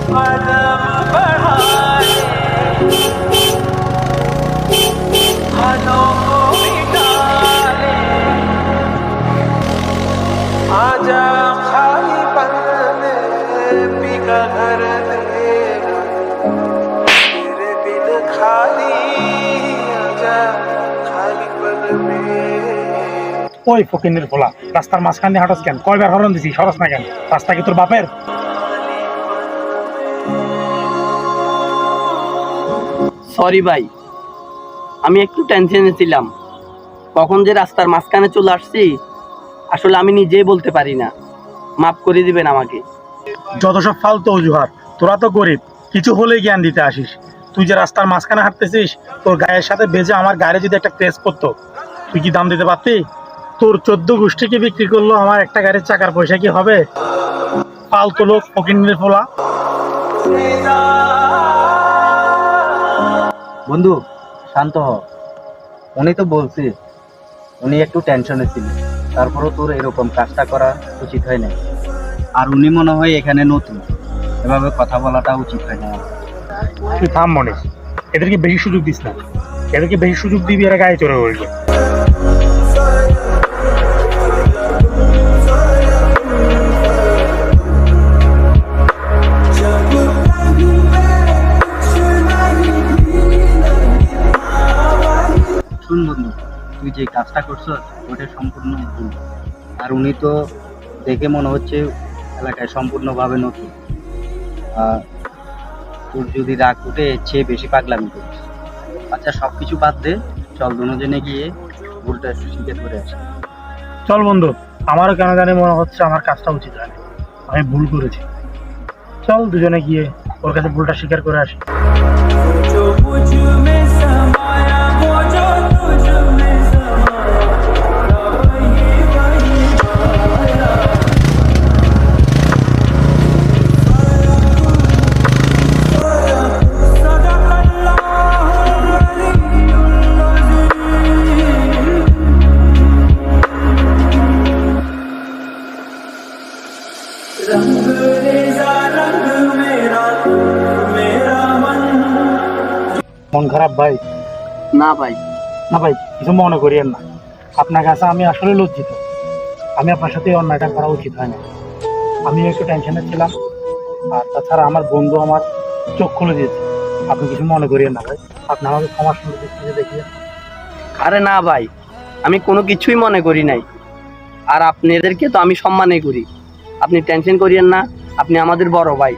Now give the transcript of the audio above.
आजा खाली पन बिका घर तेरा तेरे बिन खाली आजा खाली पन में। ওই ফকিনের ফোলা রাস্তার মাঝখান দিয়ে হাঁটস কেন? কয়বার হরণ দিছি, সরস না কেন? রাস্তা কি তোর বাপের? সরি ভাই, আমি একটু টেনশনে ছিলাম, কখন যে রাস্তার মাঝখানে চলে আসছি আসলে আমি নিজেই বলতে পারি না, মাফ করে দিবেন আমাকে। যত সব ফালতু অজুহাত, তোরা তো গরিব, কিছু হলেই জ্ঞান দিতে আসিস। তুই যে রাস্তার মাঝখানে হাঁটতেছিস, তোর গায়ের সাথে বেজে আমার গাড়ি যদি একটা ক্রেস করতো, তুই কি দাম দিতে পারতি? তোর 14 গোষ্ঠীকে বিক্রি করলো, আমার একটা গাড়ির চাকার পয়সা কি হবে? ফালতু লোক, ফকিনের ফোলা। বন্ধু শান্ত হ, উনি তো বলছে উনি একটু টেনশনে ছিল, তারপরও তোর এরকম কাজটা করা উচিত হয় না। আর উনি মনে হয় এখানে নতুন, এভাবে কথা বলাটা উচিত হয় না। তুই থাম মনে, এদেরকে বেশি সুযোগ দিস না, এদেরকে বেশি সুযোগ দিবি এরা গায়ে চড়ে উঠবে। শুন বন্ধু, তুই যে কাজটা করছো ওটা সম্পূর্ণ ভুল। আর উনি তো দেখে মনে হচ্ছে এলাকায় সম্পূর্ণভাবে নতুন। তোর যদি রাগ উঠে এর চেয়ে বেশি পাগলামি করিস। আচ্ছা সব কিছু বাদ দে, চল দুজনে গিয়ে ভুলটা স্বীকার করে আসি। চল বন্ধু, আমারও কেন জানি মনে হচ্ছে আমার কাজটা উচিত হয়নি, আমি ভুল করেছি। চল দুজনে গিয়ে ওর কাছে ভুলটা স্বীকার করে আসি। जो मुझ में समाया वो जो तुझ में समाया वही वही आया। रंग रेजा रंग मेरा मेरा मन। মন খারাপ ভাই? না ভাই, না ভাই, কিছু মনে করিয়েন না, আপনার কাছে আমি আসলে লজ্জিত। আমি আপনার সাথে এই অন্যায়টা করা উচিত হয় না, আমি একটু টেনশনে ছিলাম। আর তাছাড়া আমার বন্ধু আমার চোখ খুলে দিয়েছে, আপনি কিছু মনে করিয়েন না ভাই, আপনি আমাকে ক্ষমা সুন্দর দৃষ্টিতে দেখলেন। আরে না ভাই, আমি কোনো কিছুই মনে করি নাই। আর আপনাদেরকে তো আমি সম্মানই করি, আপনি টেনশন করিয়েন না, আপনি আমাদের বড় ভাই।